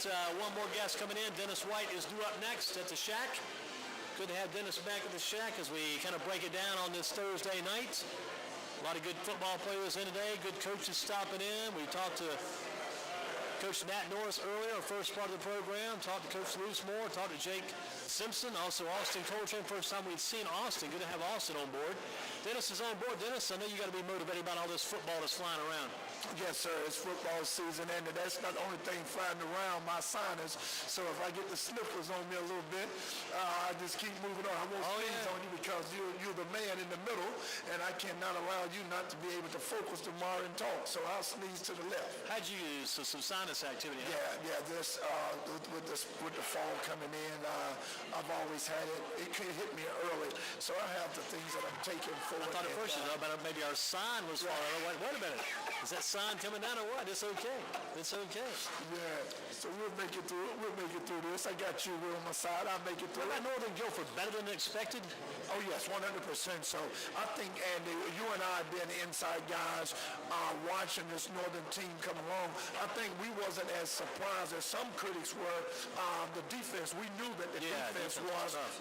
got one more guest coming in. Dennis White is due up next at the Shack. Good to have Dennis back at the Shack as we kind of break it down on this Thursday night. A lot of good football players in today. Good coaches stopping in. We talked to Coach Nat Norris earlier, first part of the program. Talked to Coach Luce Moore. Talked to Jake Simpson. Also Austin Coltrane. First time we've seen Austin. Good to have Austin on board. Dennis is on board. Dennis, I know you got to be motivated about all this football that's flying around. Yes, sir. It's football season, and that's not the only thing flying around my sinus. So if I get the sniffles on me a little bit, I just keep moving on. I won't sneeze on you because you're the man in the middle, and I cannot allow you not to be able to focus tomorrow and talk. So I'll sneeze to the left. How'd you use some sinus activity? Yeah. This with the fall coming in, I've always had it. It could hit me early, so I have the things that I'm taking forward. I thought at first you know about maybe our sign was falling. Wait a minute. Is that sign coming down or what? It's okay. It's okay. Yeah. So we'll make it through. We'll make it through this. I got you on my side. I'll make it through. What about Northern Guilford? Better than expected? Oh yes, 100%. So I think, Andy, you and I being the inside guys, watching this Northern team come along, I think we wasn't as surprised as some critics were. The defense, we knew that the defense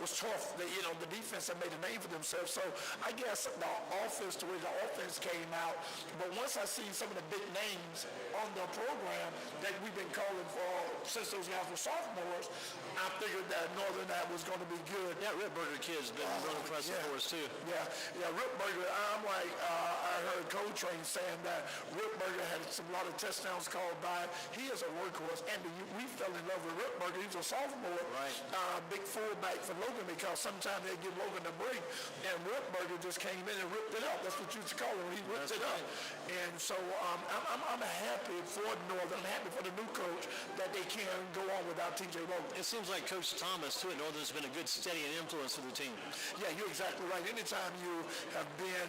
was tough. The defense had made a name for themselves. So I guess the way the offense came out. But once I see some of the big names on the program that we've been calling for since those guys were sophomores, I figured that Northern was going to be good. Yeah, Rip Burger kid's been really impressive for us too. Yeah, Rip Burger. I'm like, I heard Coltrane saying that Rip Burger had a lot of touchdowns called by. He is a workhorse, and we fell in love with Rip Burger. He was a sophomore, big fullback for Logan because sometimes they give Logan a break, and Rip Burger just came in and ripped it up. That's what you used to call him. He ripped it up, and so I'm happy for Northern. I'm happy for the new coach that they can go on without T.J. Logan. It seems like Coach Thomas too at Northern has been a good steady and influence for the team. Yeah, you're exactly right. Anytime you have been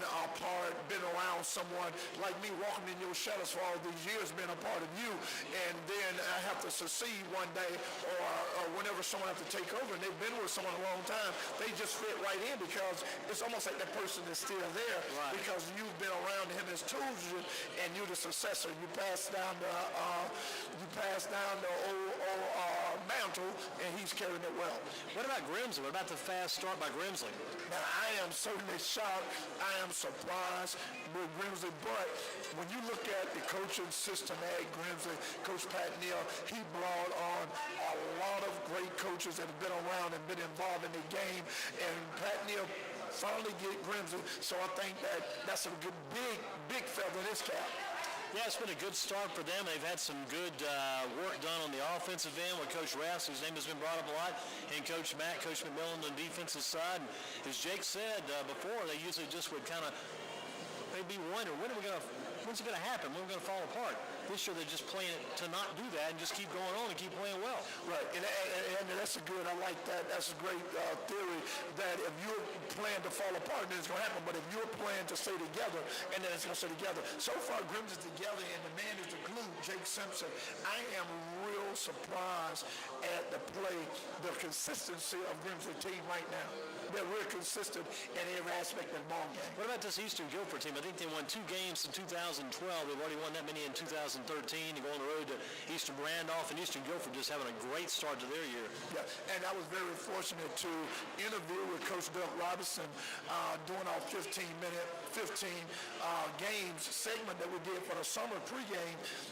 been around someone like me, walking in your shadows for all these years, being a part of you, and then I have to succeed one day, or whenever someone has to take over, and they've been with someone a long time, they just fit right in because it's almost like that person is still there because you've been around him as tools, and you're the successor. You pass down the old mantle, and he's carrying it well. What about Grimsley? What about the fast start by Grimsley? Now, I am certainly shocked. I am surprised with Grimsley, but when you look at the coaching system at Grimsley, Coach Pat Neal, he brought on a lot of great coaches that have been around and been involved in the game, and Pat Neal finally get Grimsley, so I think that's a good, big feather in his cap. Yeah, it's been a good start for them. They've had some good work done on the offensive end with Coach Rass, whose name has been brought up a lot, and Coach Matt, Coach McMillan on the defensive side. And as Jake said before, they usually just would kind of maybe wonder, when's it going to happen? When are we going to fall apart? This year they're just playing it to not do that and just keep going on and keep playing well. Right, and that's a good, I like that. That's a great theory that if you're playing to fall apart, then it's going to happen. But if you're playing to stay together, and then it's going to stay together. So far, Grims is together, and the man is the glue, Jake Simpson. I am real surprised at the play, the consistency of Grims' team right now. They're real consistent in every aspect of the ball game. What about this Eastern Guilford team? I think they won 2 games in 2012. They've already won that many in 2013. They go on the road to Eastern Randolph, and Eastern Guilford just having a great start to their year. Yeah, and I was very fortunate to interview with Coach Doug Robinson during our 15 games segment that we did for the summer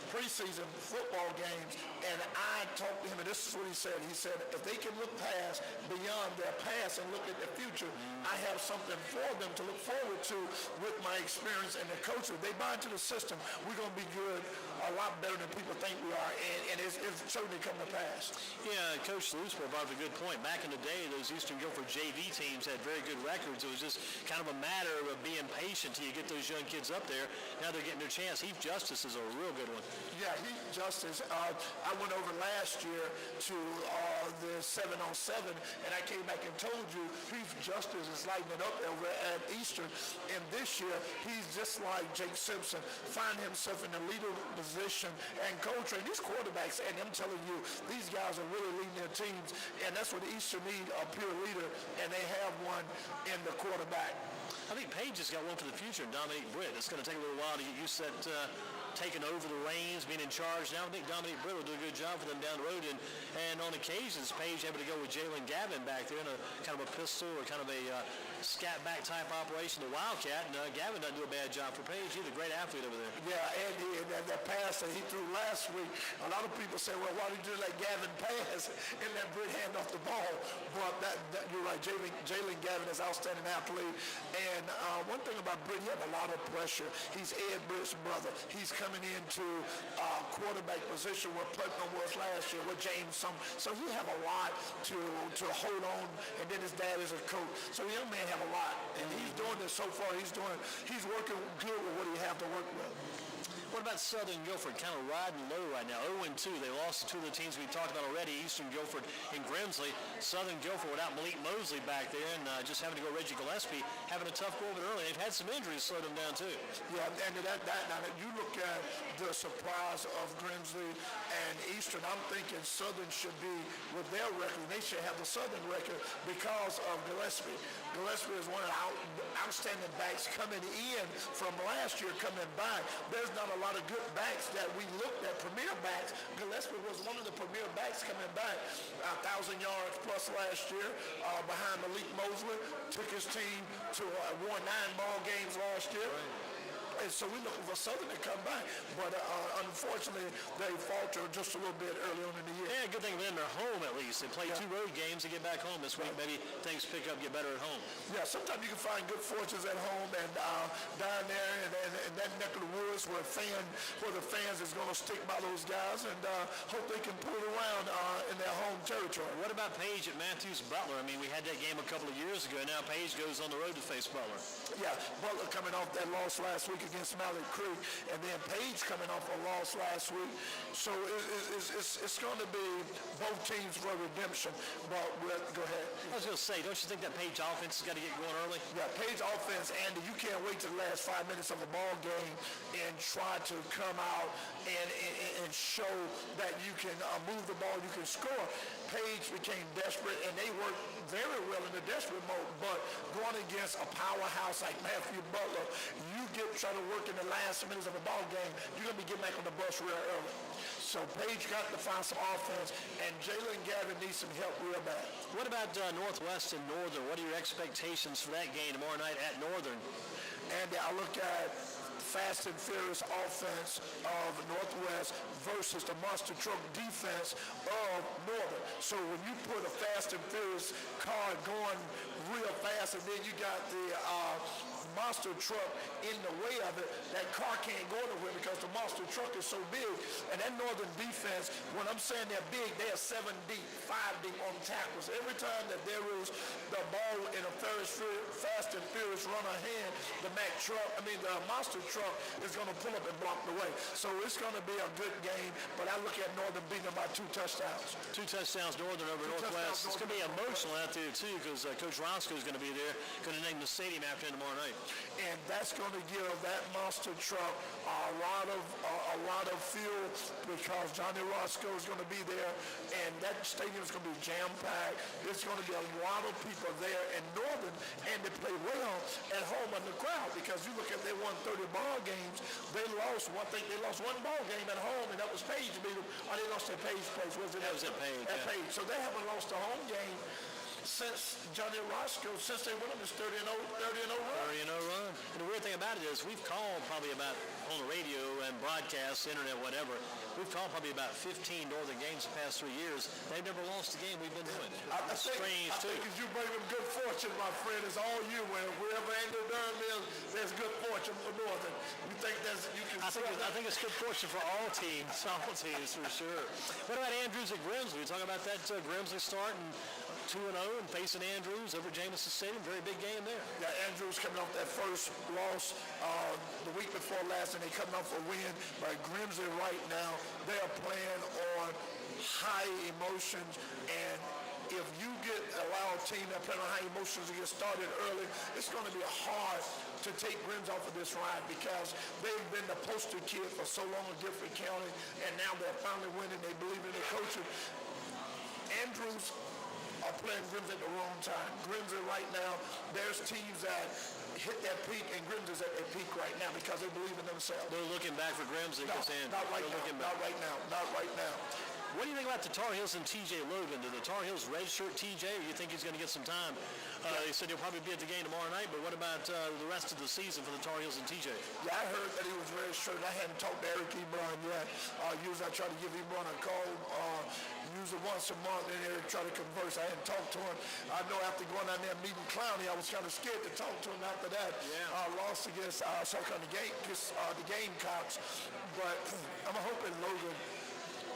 preseason football games, and I talked to him, and this is what he said. He said, if they can look beyond their past and look at the future, I have something for them to look forward to with my experience and the coach. If they buy into the system, we're going to be good, a lot better than people think we are, and it's certainly come to pass. Yeah, Coach Lewisburg brought up a good point. Back in the day, those Eastern Guilford JV teams had very good records. It was just kind of a matter of being patient till you get those young kids up there. Now they're getting their chance. Heath Justice is a real good one. Yeah, Heath Justice. I went over last year to the 7-on-7, and I came back and told you Heath Justice is lighting it up over at Eastern. And this year, he's just like Jake Simpson, find himself in the leader position. And Coltrane, these quarterbacks, and I'm telling you, these guys are really leading their teams, and that's what the Eastern need, a pure leader, and they have one in the quarterback. I think Page has got one for the future, Dominique Britt. It's going to take a little while to get used to that taking over the reins, being in charge. Now I think Dominique Brittle do a good job for them down the road. And on occasions, Page able to go with Jalen Gavin back there in a kind of a pistol or kind of a scat back type operation, the Wildcat. And Gavin doesn't do a bad job for Page either. Great athlete over there. Yeah, and that pass that he threw last week, a lot of people say, well, why did you let Gavin pass and let Britt hand off the ball? But you're right, Jalen Gavin is an outstanding athlete. And one thing about Britt, he had a lot of pressure. He's Ed Britt's brother. He's coming into quarterback position where Putnam was last year with James Summer. So he have a lot to hold on, and then his dad is a coach. So the young man have a lot, and he's doing this so far. He's working good with what he have to work with. What about Southern Guilford? Kind of riding low right now. 0-2. They lost to two of the teams we talked about already, Eastern Guilford and Grimsley. Southern Guilford without Malik Mosley back there and just having to go Reggie Gillespie, having a tough go of it early. They've had some injuries slowed them down too. Yeah, and now you look at the surprise of Grimsley and Eastern, I'm thinking Southern should be with their record. They should have the Southern record because of Gillespie. Gillespie is one of the outstanding backs coming in from last year coming back. There's not a lot of good backs that we looked at, premier backs. Gillespie was one of the premier backs coming back, 1,000 yards plus last year behind Malik Mosley. Took his team to won 9 ball games last year. And so we're looking for Southern to come back. But unfortunately, they faltered just a little bit early on in the year. Yeah, good thing for them, they're home at least. They play 2 road games to get back home this week. Maybe things pick up, get better at home. Yeah, sometimes you can find good fortunes at home and down there in that neck of the woods where the fans is going to stick by those guys and hope they can pull it around in their home territory. What about Page at Matthews Butler? I mean, we had that game a couple of years ago. Now Page goes on the road to face Butler. Yeah, Butler coming off that loss last week against Mallard Creek, and then Page coming off a loss last week. So it's going to be both teams for redemption. But go ahead. I was going to say, don't you think that Page offense has got to get going early? Yeah, Page offense, Andy, you can't wait till the last 5 minutes of a ball game and try to come out and show that you can move the ball, you can score. Page became desperate, and they worked very well in the desperate mode. But going against a powerhouse like Matthew Butler, you try to work in the last minutes of a ball game, you're going to be getting back on the bus real early. So Page got to find some offense, and Jalen Gavin needs some help real bad. What about Northwest and Northern? What are your expectations for that game tomorrow night at Northern? Andy, I look at fast and furious offense of Northwest versus the monster truck defense of Northern. So when you put a fast and furious car going real fast, and then you got the monster truck in the way of it, that car can't go nowhere because the monster truck is so big. And that Northern defense, when I'm saying they're big, they are 7 deep, 5 deep on tackles. Every time that there is the ball in a fast and furious run ahead, the monster truck is going to pull up and block the way. So it's going to be a good game, but I look at Northern beating them by 2 touchdowns. 2 touchdowns Northern over Northwest. It's going to be emotional out there too, because Coach Roscoe is going to be there, going to name the stadium after him tomorrow night. And that's going to give that monster truck a lot of fuel because Johnny Roscoe is going to be there, and that stadium is going to be jam-packed. There's going to be a lot of people there in Northern, and they play well at home in the crowd because you look at they won 30 ball games. They lost 1 ball game at home, and that was Page beat them. Or they lost at Page Place. That was at Page. At Page. So they haven't lost a home game since Johnny Roscoe, since they went on this 30-0 run. 30-0 run. And the weird thing about it is we've called probably about on the radio and broadcast, internet, whatever, we've called probably about 15 Northern games the past 3 years. They've never lost a game we've been doing. It's strange, too. I think as you bring them good fortune, my friend, it's all you. Wherever Andrew Durham is, there's good fortune for Northern. You think you can I think it's good fortune for all teams for sure. What about Andrews at Grimsley? We talk about that Grimsley starting 2-0 and facing Andrews over Jameson Stadium. Very big game there. Yeah, Andrews coming off that first loss the week before last, and they coming off a win. But Grimsley right now, they are playing on high emotions, and if you allow a team that play on high emotions to get started early, it's going to be hard to take Grims off of this ride because they've been the poster kid for so long in Guilford County, and now they're finally winning. They believe in their coaches. Andrews are playing Grimsley at the wrong time. Grimsley right now, there's teams that hit that peak, and Grimsley's at their peak right now because they believe in themselves. They're looking back for Grimsley. No, not right now. Not right now. Not right now. What do you think about the Tar Heels and T.J. Logan? Do the Tar Heels redshirt T.J., or you think he's going to get some time? They said he'll probably be at the game tomorrow night, but what about the rest of the season for the Tar Heels and T.J.? Yeah, I heard that he was redshirted. I hadn't talked to Eric Ebron yet. Usually I try to give Ebron a call, usually once a month, and Eric try to converse. I hadn't talked to him. I know after going down there and meeting Clowney, I was kind of scared to talk to him after that. Yeah. Lost against the Gamecocks. But I'm hoping Logan,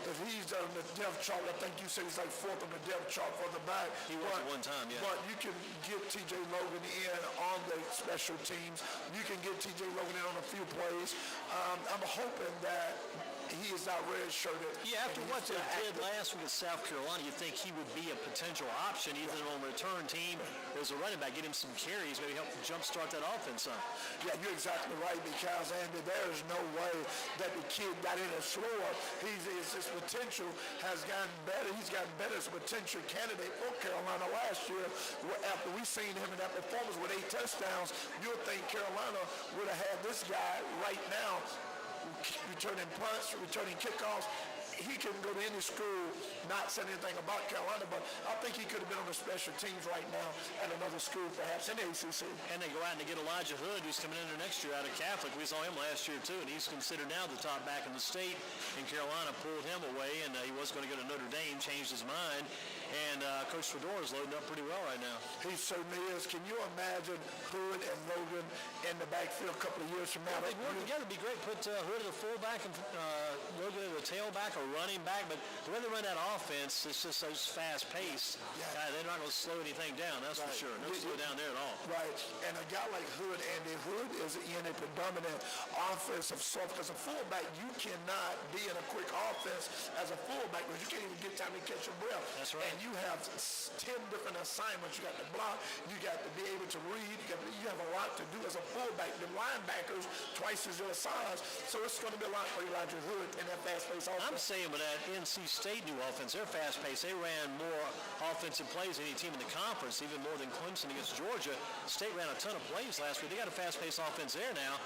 if he's on the depth chart, I think you said he's like fourth on the depth chart for the back. He was at one time, yeah. But you can get T.J. Logan in on the special teams. You can get T.J. Logan in on a few plays. I'm hoping that he is not redshirted. Yeah, after what they did last week at South Carolina, you think he would be a potential option either on the return team or as a running back, get him some carries, maybe help jumpstart that offense some. Yeah, you're exactly right, because, Andy, there is no way that the kid got in as slower. His potential has gotten better. He's gotten better as a potential candidate for Carolina last year. After we seen him in that performance with 8 touchdowns, you would think Carolina would have had this guy right now returning punts, returning kickoffs. He can go to any school, not saying anything about Carolina, but I think he could have been on the special teams right now at another school, perhaps in the ACC. And they go out and they get Elijah Hood, who's coming in there next year out of Catholic. We saw him last year, too, and he's considered now the top back in the state. And Carolina pulled him away, and he was going to go to Notre Dame, changed his mind. And Coach Fedora is loading up pretty well right now. He certainly is. Can you imagine Hood and Logan in the backfield a couple of years from now? They work together. It'd be great. Put Hood at the fullback and Logan at the tailback or running back. But the way they run that offense, it's just so fast-paced. Yeah. They're not going to slow anything down, that's for sure. No slow down there at all. Right. And a guy like Hood, Andy, Hood is in a predominant offensive soft. Because a fullback, you cannot be in a quick offense as a fullback because you can't even get time to catch your breath. That's right. And you have 10 different assignments. You got to block. You got to be able to read. You have a lot to do as a fullback. The linebackers, twice as your size. So it's going to be a lot for Elijah Hood in that fast-paced offense. I'm saying with that NC State new offense, they're fast-paced. They ran more offensive plays than any team in the conference, even more than Clemson against Georgia. State ran a ton of plays last week. They got a fast-paced offense there now.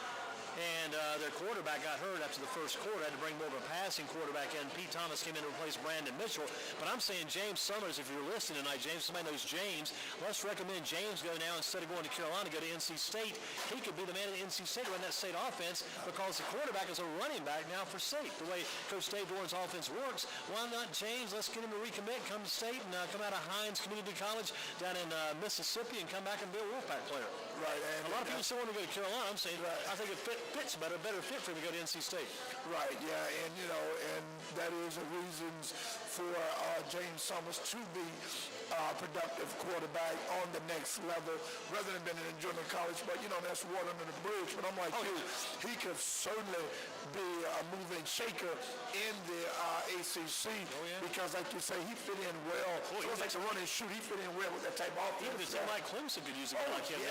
And their quarterback got hurt after the first quarter. Had to bring more of a passing quarterback in. Pete Thomas came in to replace Brandon Mitchell. But I'm saying James Summers, if you're listening tonight, James, somebody knows James, let's recommend James go now instead of going to Carolina, go to NC State. He could be the man of the NC State to run that state offense because the quarterback is a running back now for State. The way Coach Dave Doran's offense works, why not James? Let's get him to recommit, come to State, and come out of Hines Community College down in Mississippi and come back and be a Wolfpack player. Right. And a lot of people still want to go to Carolina. I'm saying I think it fits better fit for him to go to NC State. Right, yeah, and and that is a reason for James Summers to be productive quarterback on the next level rather than being in junior college. But, that's water under the bridge. But I'm like he could certainly be a moving shaker in the ACC because, like you say, he fit in well. It was like a run and shoot. He fit in well with that type of offense. Even if Mike Clemson could use a guy like him.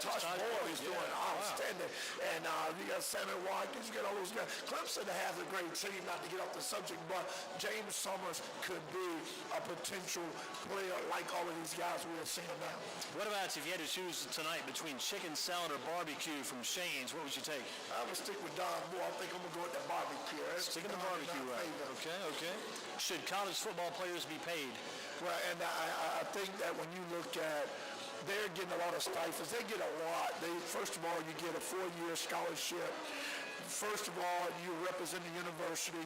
Tosh Boyd is doing outstanding. And you got Sammy Watkins, you got all those guys. Clemson has a great team, not to get off the subject, but James Summers could be a potential player like all of these guys we are seeing now. What about if you had to choose tonight between chicken salad or barbecue from Shane's, what would you take? I would stick with Don Moore. I think I'm going to go with that barbecue. Sticking to barbecue, right. Okay. Should college football players be paid? Well, and I think that when you look at they're getting a lot of stipends. They get a lot. First of all, you get a 4-year scholarship. First of all, you represent the university.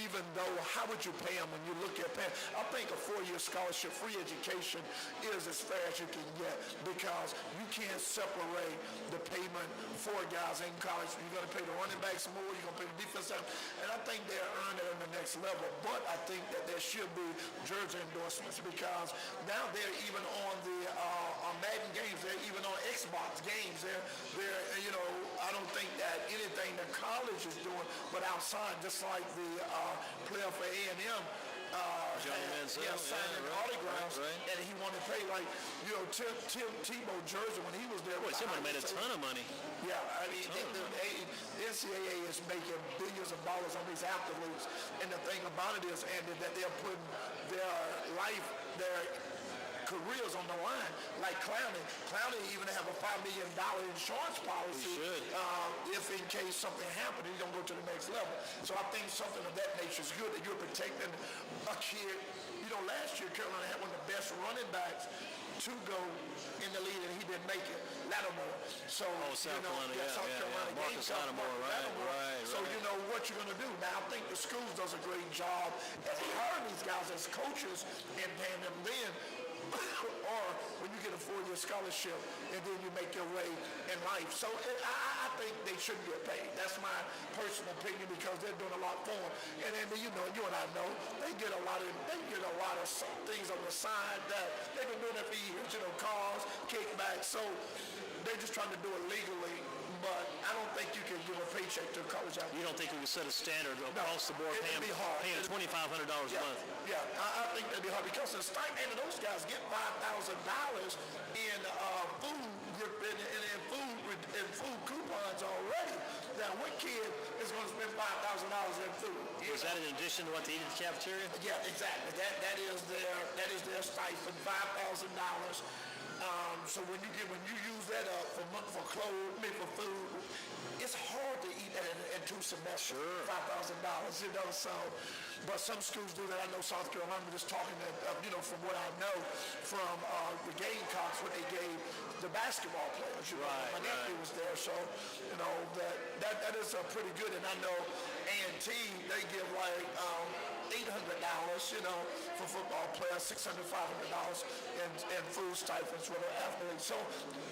Even though, how would you pay them when you look at paying? I think a 4-year scholarship, free education, is as fair as you can get because you can't separate the payment for guys in college. You're going to pay the running backs more. You're going to pay the defense. And I think they're earning it on the next level. But I think that there should be jersey endorsements because now they're even on the Madden games. They're even on Xbox games. They're I don't think that anything that college is doing, but outside, just like the player for A&M, signing autographs, and he wanted to pay Tim Tebow jersey when he was there. Boy, Tim would have made a ton of money. Yeah, I mean, the NCAA is making billions of dollars on these athletes, and the thing about it is, Andy, that they're putting their life, their careers on the line, like Clowney. Clowney even have a $5 million insurance policy if in case something happened, he's going to go to the next level. So I think something of that nature is good, that you're protecting a kid. You know, last year Carolina had one of the best running backs to go in the league, and he didn't make it, Lattimore. So, South Carolina, South Carolina Marcus Lattimore, right. So, you know, what you're going to do. Now, I think the schools does a great job at hiring these guys as coaches and paying them then, or when you get a 4-year scholarship and then you make your way in life. So I think they should get paid. That's my personal opinion, because they're doing a lot for them. And then, you know, you and I know, they get a lot of things on the side that they've been doing it for years. You know, cars, kickbacks. So they're just trying to do it legally. But I don't think you can give a paycheck to a college athlete. You don't think we can set a standard across the board, paying $2,500 a month? Yeah, I think that'd be hard, because the stipend of those guys get $5,000 in food coupons already. Now, what kid is going to spend $5,000 in food? Is that in addition to what they eat at the cafeteria? Yeah, exactly. That is their stipend, $5,000. So when you use that up for clothes, for food, it's hard to eat that in 2 semesters. Sure. $5,000, you know. So, but some schools do that. I know South Carolina, just talking from what I know from the Gamecocks, what they gave the basketball players. My nephew was there, so you know that is pretty good. And I know A&T, they give like $800, for football players, $600, $500 in food stipends for their athletes. So,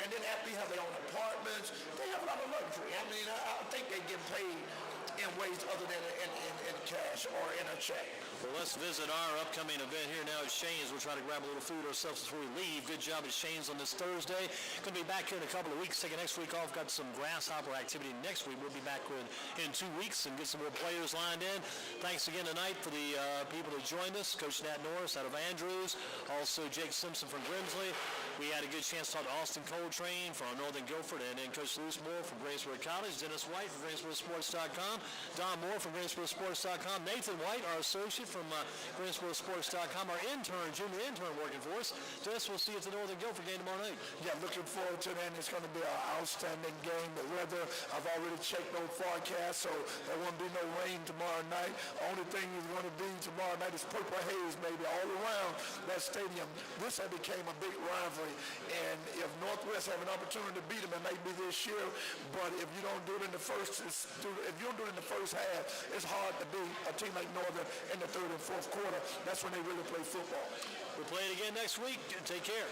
and then after you have their own apartments, they have a lot of luxury. I mean, I think they get paid in ways other than in cash or in a check. Well, let's visit our upcoming event here now at Shane's. We'll try to grab a little food ourselves before we leave. Good job at Shane's on this Thursday. Going to be back here in a couple of weeks. Taking next week off. Got some grasshopper activity next week. We'll be back in 2 weeks and get some more players lined in. Thanks again tonight for the people that joined us. Coach Nat Norris out of Andrews. Also Jake Simpson from Grimsley. We had a good chance to talk to Austin Coltrane from Northern Guilford, and then Coach Lewis Moore from Greensboro College. Dennis White from GreensboroSports.com. Don Moore from GreensboroSports.com. Nathan White, our associate from GreensboroSports.com. Our junior intern working for us. Dennis, we'll see you at the Northern Guilford game tomorrow night. Yeah, looking forward to that. It's going to be an outstanding game. The weather, I've already checked those forecasts, so there won't be no rain tomorrow night. Only thing is going to be tomorrow night is purple haze maybe all around that stadium. This has became a big rivalry, and if Northwest have an opportunity to beat them, it may be this year, but if you don't do it in the first half, it's hard to beat a team like Northern in the third and fourth quarter. That's when they really play football. We'll play it again next week. Take care.